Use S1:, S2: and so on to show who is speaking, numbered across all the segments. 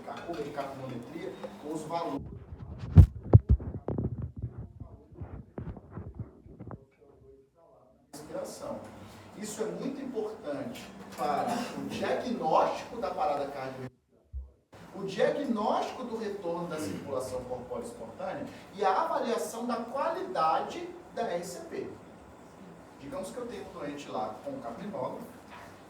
S1: a curva de capnometria com os valores. Respiração. Isso é muito importante para o diagnóstico da parada cardiorrespiratória, o diagnóstico do retorno da circulação corpórea espontânea e a avaliação da qualidade da RCP. Digamos que eu tenho um doente lá com capnógrafo,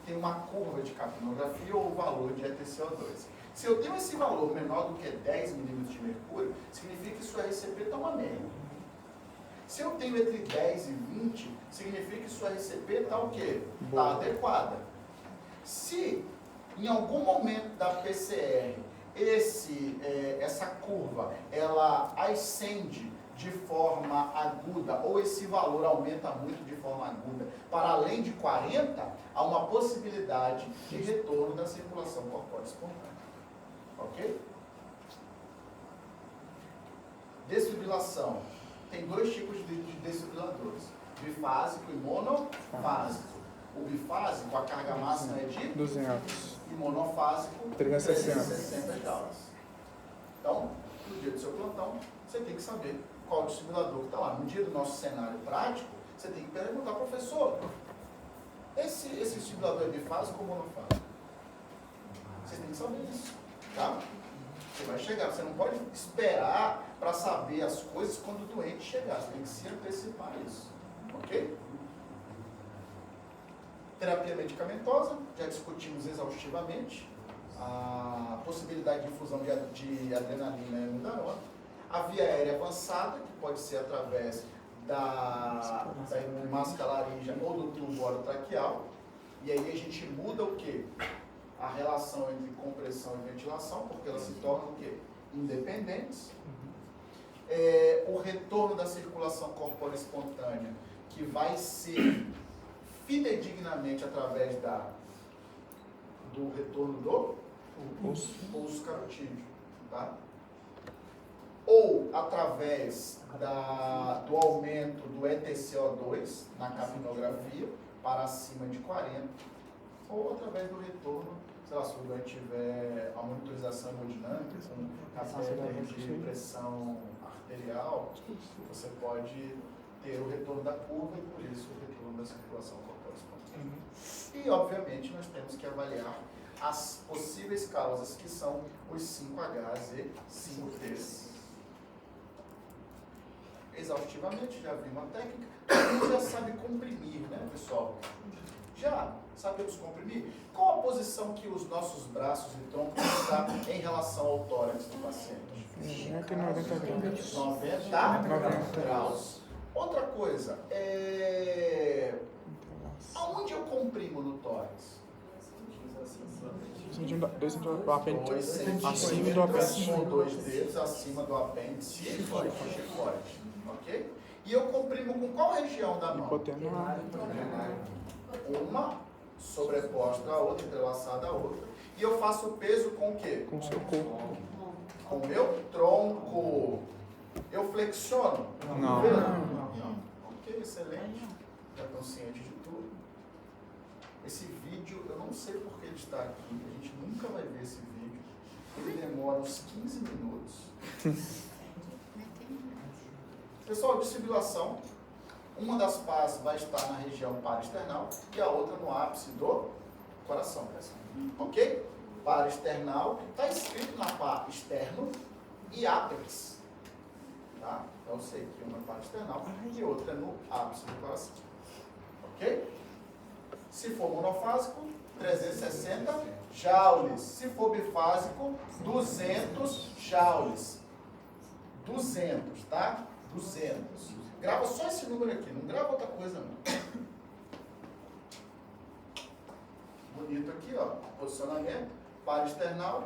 S1: tem uma curva de capnografia ou o valor de ETCO2. Se eu tenho esse valor menor do que 10 milímetros de mercúrio, significa que sua RCP está uma merda. Se eu tenho entre 10 e 20, significa que sua RCP está o quê? Está adequada. Se em algum momento da PCR essa curva ela ascende de forma aguda ou esse valor aumenta muito de forma aguda para além de 40, há uma possibilidade de retorno da circulação corpórea espontânea. Ok? Desfibrilação. Tem dois tipos de desfibriladores, bifásico e monofásico. O bifásico, a carga máxima é de
S2: 200.
S1: E monofásico, 360 joules. Então, no dia do seu plantão, você tem que saber qual o desfibrilador que está lá. No dia do nosso cenário prático, você tem que perguntar, professor, esse desfibrilador é bifásico ou monofásico? Você tem que saber isso, tá? Você vai chegar, você não pode esperar para saber as coisas quando o doente chegar, você tem que se antecipar isso, ok? Terapia medicamentosa, já discutimos exaustivamente a possibilidade de infusão de adrenalina e amidarona. A via aérea avançada, que pode ser através da máscara laríngea ou do tubo orotraqueal. E aí a gente muda o quê? A relação entre compressão e ventilação, porque elas se tornam o quê? Independentes. O retorno da circulação corpórea espontânea, que vai ser fidedignamente através do retorno do pulso carotídeo, tá? Ou através do aumento do ETCO2 na capnografia para acima de 40, ou através do retorno, sei lá, se o doente tiver a monitorização hemodinâmica, com catéter de pressão arterial, você pode ter o retorno da curva e por isso o retorno da circulação corpórea espontânea. E obviamente nós temos que avaliar as possíveis causas que são os 5Hs e 5Ts. Exaustivamente, já vi uma técnica, todo mundo já sabe comprimir, né, pessoal? Já sabemos comprimir? Qual a posição que os nossos braços e troncos estão em relação ao tórax do paciente?
S2: 90 graus.
S1: 90 graus. Outra coisa, aonde eu comprimo no tórax?
S2: 2 centímetros do apêndice, acima do apêndice.
S1: Com 2 dedos acima do apêndice e chicote, ok? E eu comprimo com qual região da mão?
S2: Hipotenuado.
S1: Uma sobreposta à outra, entrelaçada à outra. E eu faço o peso com o quê?
S2: Com o seu corpo.
S1: Com o meu tronco. Eu flexiono?
S2: Não.
S1: Ok, excelente. Já estou ciente de tudo. Esse vídeo, eu não sei por que ele está aqui. A gente nunca vai ver esse vídeo. Ele demora uns 15 minutos. Pessoal, desfibrilação. Uma das pás vai estar na região paraesternal e a outra no ápice do coração. Ok? Paraesternal, está escrito na pá externo e ápex. Tá? Então eu sei que uma é paraesternal e outra é no ápice do coração. Ok? Se for monofásico, 360 joules. Se for bifásico, 200 joules. 200, tá? 200. Grava só esse número aqui, não grava outra coisa não. Bonito aqui, ó. Posicionamento, paraesternal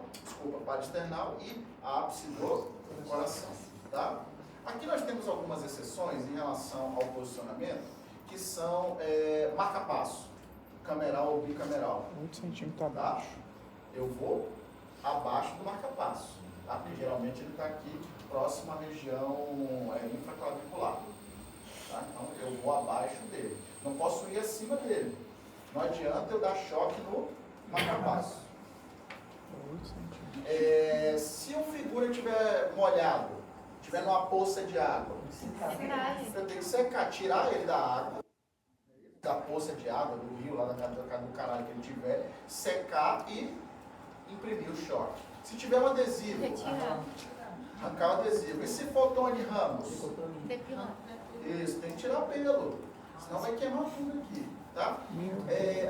S1: e ápice do coração, tá? Aqui nós temos algumas exceções em relação ao posicionamento, que são marca-passo, cameral ou bicameral.
S2: 8 centímetros
S1: Tá?
S2: abaixo.
S1: Eu vou abaixo do marca-passo, tá? Geralmente ele está aqui próximo à região infraclavicular. Tá? Então eu vou abaixo dele. Não posso ir acima dele. Não adianta eu dar choque no marca-passo. molhado, estiver numa poça de água, eu tenho que secar, tirar ele da água, da poça de água, do rio, lá do caralho que ele tiver, secar e imprimir o choque. Se tiver um adesivo, arrancar o adesivo. E se for Tony Ramos? Isso, tem que tirar pelo, senão vai queimar tudo aqui, tá?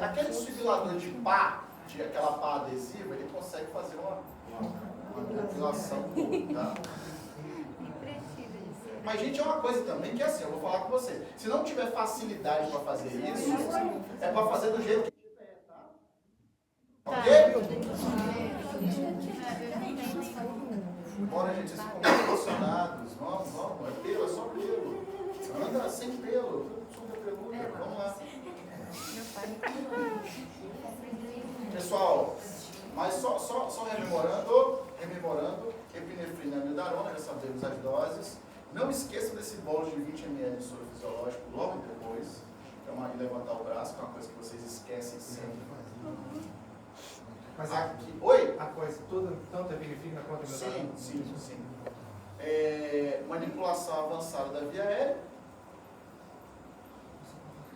S1: Aquele desfibrilador de pá, aquela pá adesiva, ele consegue fazer uma depilação boa, tá? Mas, gente, é uma coisa também que é assim, eu vou falar com você. Se não tiver facilidade para fazer isso, é para fazer do jeito que tiver, tá? Ok? Bora, gente, vocês ficam muito emocionados. Vamos, é pelo, é só pelo. Anda sem pelo, tudo peluda. Vamos lá. Pessoal, mas só rememorando, epinefrina e amiodarona, já sabemos as doses. Não esqueçam desse bolo de 20 ml de soro fisiológico logo depois. Então, aí levantar o braço, que é uma coisa que vocês esquecem sempre.
S3: Mas
S1: aqui, oi?
S3: A coisa toda, tanto epinefrina quanto amiodarona?
S1: Sim. Manipulação avançada da via aérea.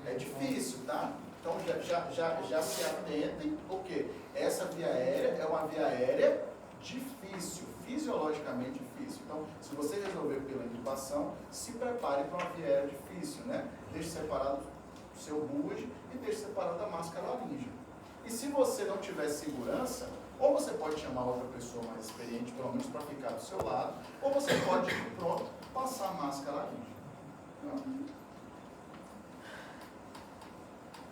S1: É difícil, tá? Então já se atentem, porque essa via aérea é uma via aérea difícil, fisiologicamente difícil. Então, se você resolver pela intubação, se prepare para uma via aérea difícil, né? Deixe separado o seu buge e deixe separado a máscara laríngea. E se você não tiver segurança, ou você pode chamar outra pessoa mais experiente, pelo menos para ficar do seu lado, ou você pode, pronto, passar a máscara laríngea.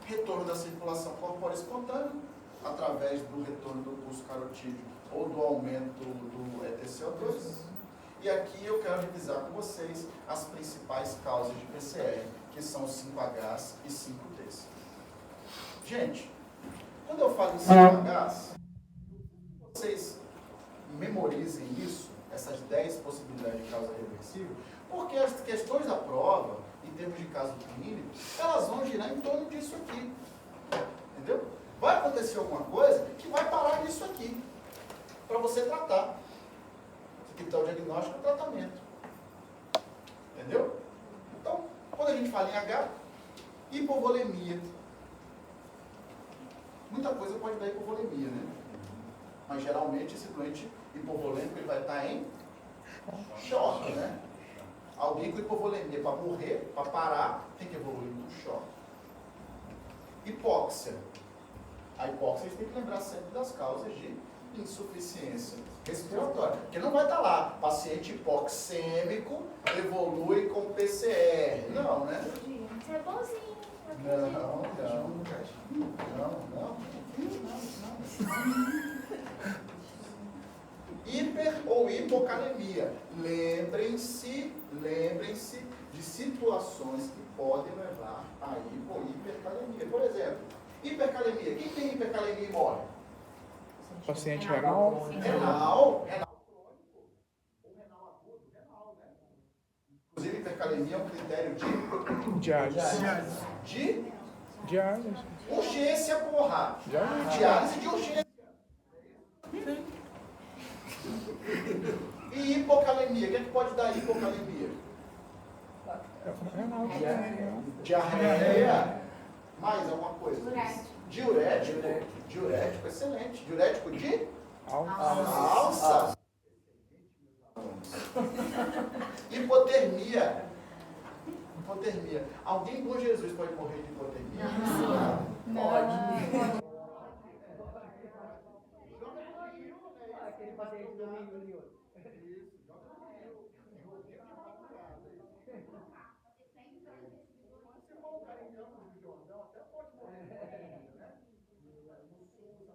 S1: Retorno da circulação corpórea espontânea, através do retorno do pulso carotídeo ou do aumento do ETCO2. E aqui eu quero revisar com vocês as principais causas de PCR, que são os 5Hs e 5Ts. Gente, quando eu falo em 5Hs, vocês memorizem isso, essas 10 possibilidades de causa reversível, porque as questões da prova, em termos de caso clínico, elas vão girar em torno disso aqui. Entendeu? Vai acontecer alguma coisa que vai parar nisso aqui, para você tratar. Aqui está o diagnóstico e o tratamento. Entendeu? Então, quando a gente fala em H, hipovolemia. Muita coisa pode dar hipovolemia, né? Mas geralmente esse doente hipovolêmico ele vai estar em choque, né? Alguém com hipovolemia para morrer, para parar, tem que evoluir no choque. Hipóxia. A hipóxia a gente tem que lembrar sempre das causas de insuficiência respiratória. Porque não vai estar lá, paciente hipoxêmico evolui com PCR. Não, né?
S4: Isso é bonzinho.
S1: Não. Hiper ou hipocalemia. Lembrem-se de situações que podem levar a hipo ou hipercalemia. Por exemplo, hipercalemia. Quem tem hipercalemia e morre?
S2: Paciente renal.
S1: Renal crônico. Ou renal agudo, renal, né? Inclusive, hipercalemia é um critério de
S2: Diálise.
S1: urgência, porra. Diálise de urgência. E hipocalemia. O que é que pode dar hipocalemia?
S2: Renal.
S1: Diarreia. Mais alguma coisa? Diurético, excelente. Diurético de? Alça. Hipotermia. Alguém com Jesus pode morrer de hipotermia? Pode.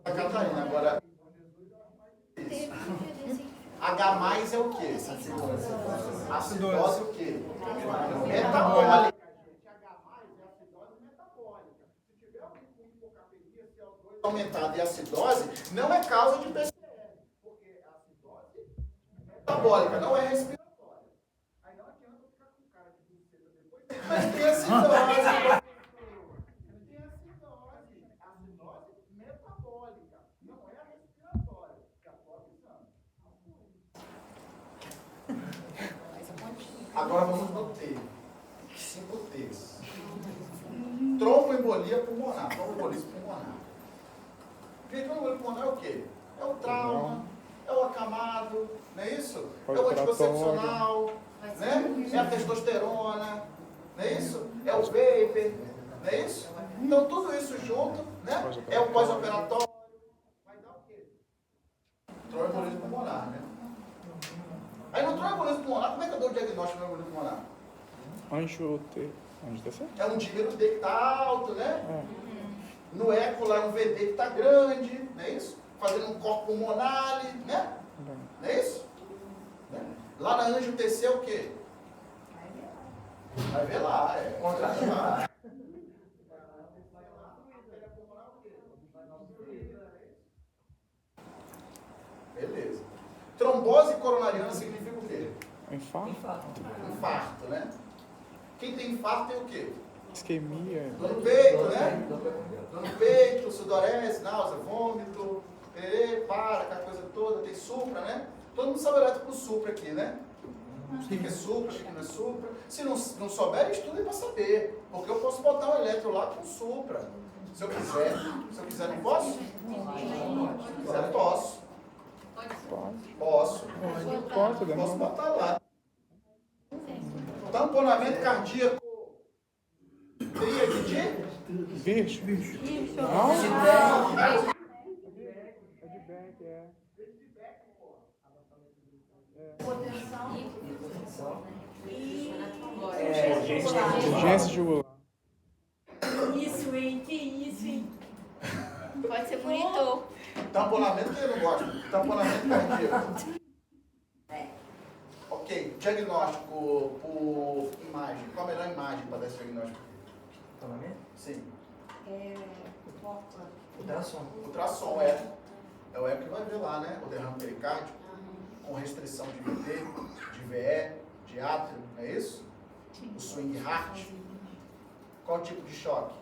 S1: Catarina, agora H mais é o quê? Acidose é o quê? Metabólica. H mais é acidose metabólica. Se tiver alguém com hipocapnia, CO2 aumentado e acidose, não é causa de PCR, porque a acidose metabólica não é respiratória. Aí não adianta ficar com cara de buceta depois, mas tem acidose. Acidose metabólica, não é a respiratória, que é a tua visão. Agora vamos no T. 5 T's. Tromboembolia pulmonar. Tromboembolismo pulmonar. Gente, tromboembolia pulmonar é o quê? É o trauma, é o acamado, não é isso? É o anticoncepcional, né? É a testosterona, não é isso? É o vapor, não é isso? Então tudo isso junto, né? É o pós-operatório. Vai dar o quê? Tromboembolismo pulmonar, né? Aí no tromboembolismo pulmonar, como é que eu dou o diagnóstico do tromboembolismo pulmonar?
S2: Angio-TC?
S1: É um dímero D que está alto, né?
S2: É.
S1: No eco lá é um VD que está grande, não é isso? Fazendo um corpo pulmonar, né? Não é isso? Né? Lá na angio-TC é o quê? Vai ver lá, é. Contratar. Beleza. Trombose coronariana significa o quê?
S2: Infarto?
S1: Infarto, né? Quem tem infarto tem o quê?
S2: Isquemia?
S1: Dor no peito, né? Dor no peito, sudorese, náusea, vômito, perê, para, aquela coisa toda, tem supra, né? Todo mundo sabe olhar pro supra aqui, né? O que é supra, o que não é supra. Se não souber, estudem para saber. Porque eu posso botar um eletro lá com supra. Se eu quiser. Se eu quiser, não posso? Se quiser, eu posso.
S2: Pode.
S1: Posso.
S2: Pode,
S1: Posso botar lá. Tamponamento cardíaco. Tríade de?
S2: Virgem?
S4: Não?
S2: É de Beck, é. Urgência jugular.
S4: Isso, hein? Que isso, hein?
S5: Pode ser monitor.
S1: Tamponamento que eu não gosto. Tamponamento cardíaco. Ok. Diagnóstico por imagem. Qual a melhor imagem para dar esse diagnóstico?
S3: Tamponamento?
S1: Sim.
S3: Ultrassom.
S1: Ultrassom é o eco que vai ver lá, né? O derrame pericárdico, com restrição de VT, de VE, de átrio, não é isso? O swing heart. Qual o tipo de choque?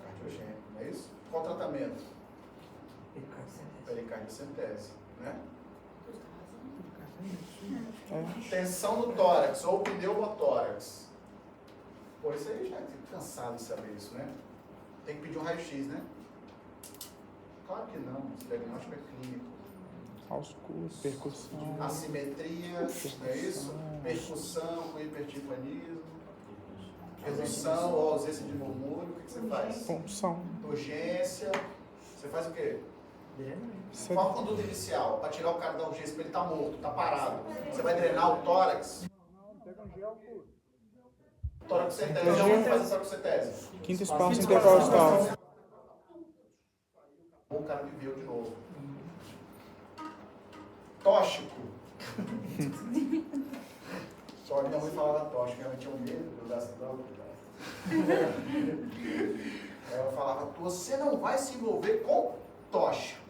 S1: Cardiogênico, não é isso? Qual o tratamento? Pericardiocentese, né? Tensão no tórax ou pneumotórax. Pô, isso aí já é cansado de saber isso, né? Tem que pedir um raio-x, né? Claro que não, esse diagnóstico é clínico.
S2: Ausculto, percussão.
S1: Assimetria, não é isso? Percussão com hipertimpanismo. Redução ou ausência de murmúrio, o que você faz?
S2: Punção.
S1: Urgência. Você faz o quê? Qual a conduta inicial? Para tirar o cara da urgência, para ele estar morto, está parado. Você vai drenar o tórax? Toracocentese. Como faz a toracocentese?
S2: Quinto espaço intercostal.
S1: O cara viveu de novo. Tóxico. Só minha mãe falava tóxico, ela tinha um medo, eu desse droga. Ela falava, você não vai se envolver com tóxico.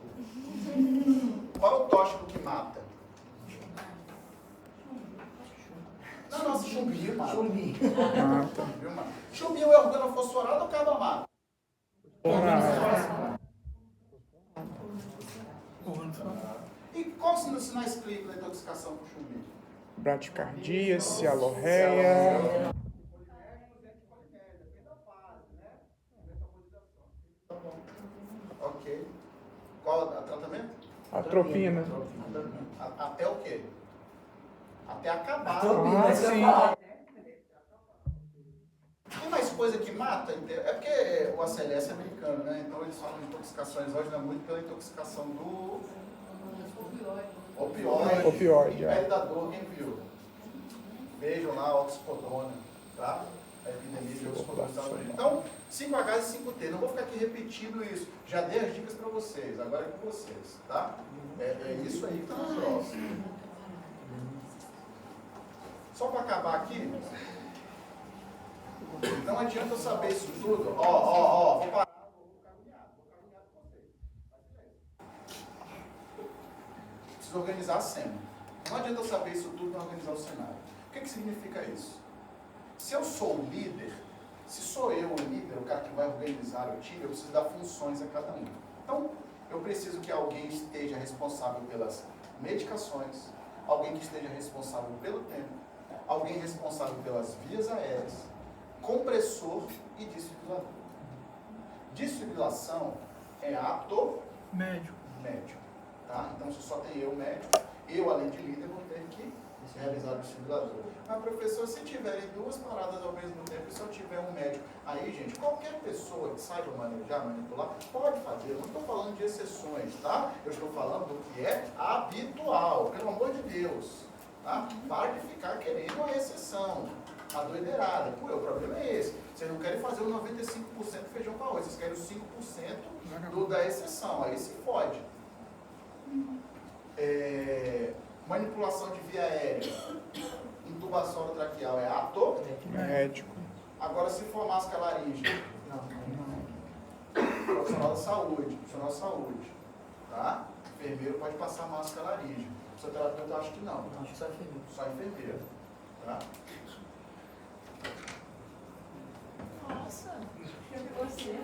S1: Qual é o tóxico que mata? Não, nossa, chumbinho mata. Chumbinho. Chumbinho é organofosforado ou carbamato? E quais são os sinais clínicos da intoxicação por chumbinho?
S2: Bradicardia, cialorreia.
S1: Ok. Qual o tratamento?
S2: Atropina.
S1: Até o quê? Até acabar.
S2: Ah, sim.
S1: Tem mais coisa que mata? É porque o ACLS é americano, né? Então eles falam de intoxicações hoje, não é muito pela intoxicação do opioide.
S2: Opioide, é.
S1: Pele da dor, quem viu? Vejam lá a oxicodona, tá? A epidemia de oxicodona nos Estados Unidos. Então, 5H e 5T. Não vou ficar aqui repetindo isso. Já dei as dicas para vocês, agora é com vocês, tá? É isso aí que está na prova. Só para acabar aqui, não adianta eu saber isso tudo. Vou parar, vou caminhar com vocês. Preciso organizar a cena. Não adianta eu saber isso tudo para organizar o cenário. O que significa isso? Se eu sou o líder, se sou eu o líder, o cara que vai organizar o time, eu preciso dar funções a cada um. Então, eu preciso que alguém esteja responsável pelas medicações, alguém que esteja responsável pelo tempo, alguém responsável pelas vias aéreas, compressor e desfibrilador. Desfibrilação é ato
S2: Médico.
S1: médico. Tá? Então, se só tem eu médico, eu, além de líder, vou ter que realizar o desfibrilador. Mas, professor, se tiverem duas paradas ao mesmo tempo e só tiver um médico, aí, gente, qualquer pessoa que saiba manejar, manipular, pode fazer. Eu não estou falando de exceções, tá? Eu estou falando do que é habitual, pelo amor de Deus. Tá? Para de ficar querendo uma exceção, a doideirada. Pô, o problema é esse. Vocês não querem fazer o 95% feijão com arroz, vocês querem o 5% da exceção, aí se fode. Manipulação de via aérea, intubação orotraqueal é ato.
S2: Médico.
S1: Agora, se for máscara laríngea, profissional da saúde, tá? Enfermeiro pode passar máscara laríngea. Fisioterapeuta eu acho que não.
S3: Acho que só enfermeiro.
S1: Só enfermeiro, tá?
S4: Nossa, você.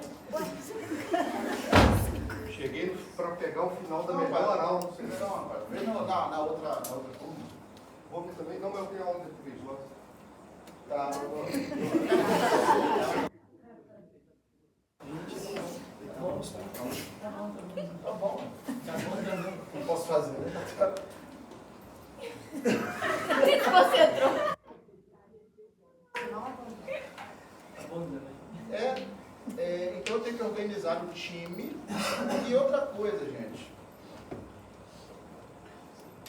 S6: Cheguei para pegar o final da
S1: Não,
S6: melhor
S1: pai,
S6: aula.
S1: não, pai. Vê na outra turma.
S6: Vou ver também. Não, mas eu tenho aula depois. Lá.
S1: Tá. Tá bom. Não posso fazer.
S5: Você entrou.
S1: Então eu tenho que organizar o time. E outra coisa, gente.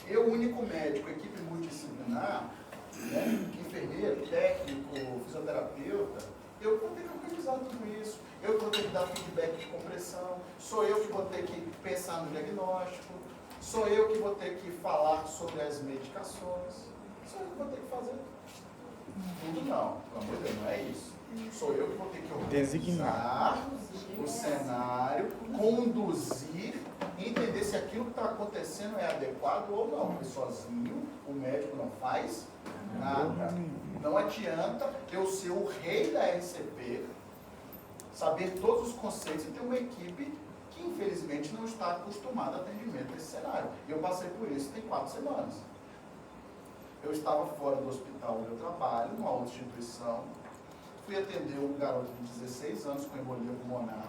S1: Eu, único médico, equipe multidisciplinar, né, enfermeiro, técnico, fisioterapeuta, eu vou ter que organizar tudo isso. Eu vou ter que dar feedback de compressão. Sou eu que vou ter que pensar no diagnóstico. Sou eu que vou ter que falar sobre as medicações. Sou eu que vou ter que fazer tudo, não. Pelo amor de Deus, não é isso. Sou eu que vou ter que organizar o cenário, conduzir, entender se aquilo que está acontecendo é adequado ou não. Porque sozinho o médico não faz nada. Não adianta eu ser o rei da RCP, saber todos os conceitos e ter uma equipe que infelizmente não está acostumada a atendimento nesse cenário. E eu passei por isso tem 4 semanas. Eu estava fora do hospital onde eu trabalho, numa outra instituição. Fui atender um garoto de 16 anos com embolia pulmonar.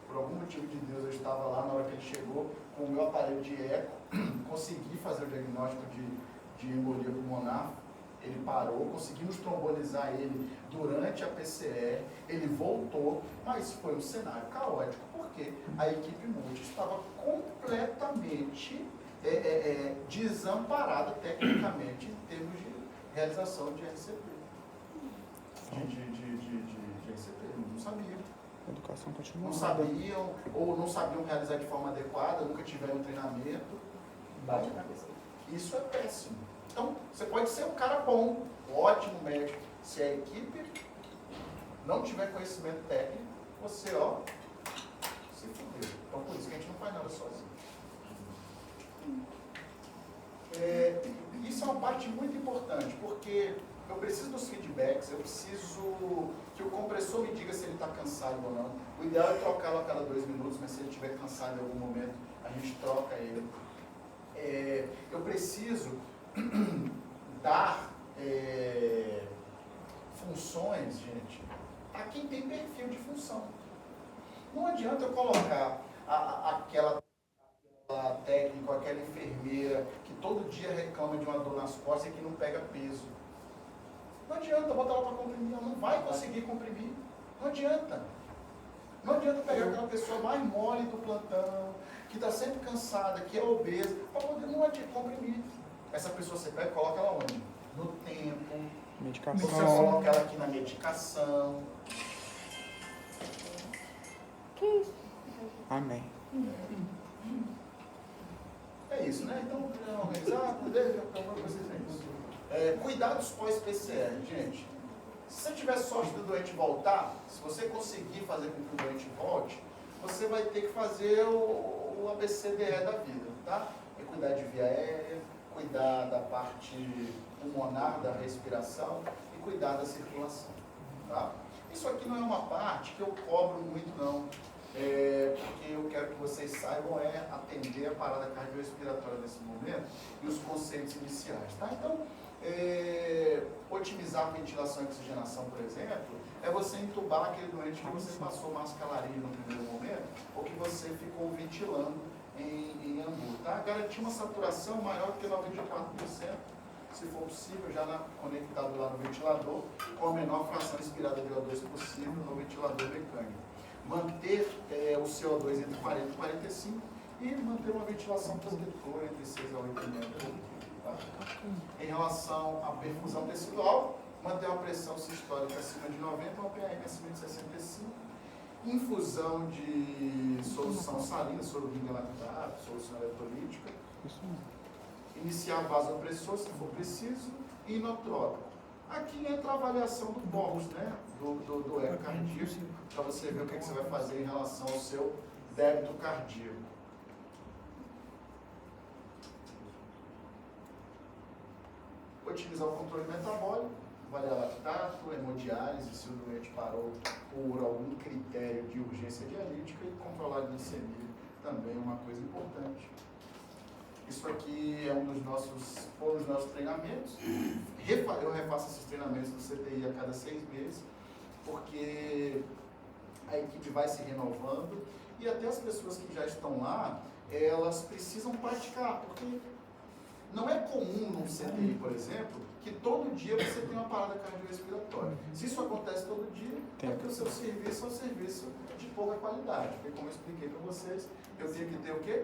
S1: Por algum motivo de Deus, eu estava lá na hora que ele chegou com o meu aparelho de eco, consegui fazer o diagnóstico de embolia pulmonar. Ele parou, conseguimos trombonizar ele durante a PCR, ele voltou, mas foi um cenário caótico, porque a equipe multi estava completamente desamparada tecnicamente em termos de realização de RCP. De RCP, não sabiam.
S2: Educação
S1: Não
S2: continuada.
S1: sabiam, ou não sabiam realizar de forma adequada, nunca tiveram treinamento.
S3: Bate a cabeça.
S1: Isso é péssimo. Então, você pode ser um cara bom, um ótimo médico. Se a equipe não tiver conhecimento técnico, você, se fudeu. Então, por isso que a gente não faz nada sozinho. Isso é uma parte muito importante, porque eu preciso dos feedbacks, eu preciso que o compressor me diga se ele está cansado ou não. O ideal é trocá-lo a cada 2 minutos, mas se ele estiver cansado em algum momento, a gente troca ele. Eu preciso dar funções, gente, a quem tem perfil de função. Não adianta eu colocar aquela técnica, aquela enfermeira que todo dia reclama de uma dor nas costas e que não pega peso. Não adianta botar ela para comprimir, ela não vai conseguir comprimir. Não adianta. Não adianta pegar aquela pessoa mais mole do plantão, que está sempre cansada, que é obesa, para poder não adianta comprimir. Essa pessoa você pega e coloca ela onde? No tempo.
S2: Medicação.
S1: Você coloca ela aqui na medicação.
S2: Amém.
S1: É isso, né? Então, organizar, vocês veem isso. Cuidados pós-PCR, gente. Se você tiver sorte do doente voltar, se você conseguir fazer com que o doente volte, você vai ter que fazer o ABCDE da vida, tá? Cuidar de via aérea, cuidar da parte pulmonar, da respiração e cuidar da circulação, tá? Isso aqui não é uma parte que eu cobro muito, não. Porque eu quero que vocês saibam atender a parada cardiorrespiratória nesse momento e os conceitos iniciais, tá? Então, Otimizar a ventilação e oxigenação, por exemplo, é você entubar aquele doente que você passou mascalaria no primeiro momento, ou que você ficou ventilando em Hamburgo, tá? Garantir uma saturação maior que 94%, se for possível, já conectado lá no ventilador, com a menor fração inspirada de O2 possível no ventilador mecânico. Manter o CO2 entre 40 e 45 e manter uma ventilação protetora entre 6 a 8 metros. Tá? Em relação à perfusão tecidual, manter uma pressão sistólica acima de 90 e uma PRM acima de 65. Infusão de solução salina, soro lactato, solução eletrolítica. Iniciar vasopressor, se for preciso, e inotrópico. Aqui entra a avaliação do pulso, né? do eco cardíaco, para você ver o que você vai fazer em relação ao seu débito cardíaco. Otimizar o controle metabólico, avaliar lactato, hemodiálise, se o doente parou por algum critério de urgência dialítica, e controlar a glicemia também é uma coisa importante. Isso aqui é um dos nossos treinamentos. Eu refaço esses treinamentos do CTI a cada 6 meses, porque a equipe vai se renovando e até as pessoas que já estão lá, elas precisam praticar, porque não é comum num CTI, por exemplo, que todo dia você tem uma parada cardiorrespiratória. Se isso acontece todo dia, é porque o seu serviço é um serviço de pouca qualidade. Porque, como eu expliquei para vocês, eu tenho que ter o quê?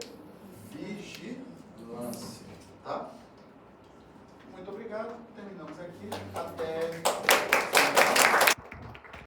S1: Vigilância. Tá? Muito obrigado. Terminamos aqui. Até...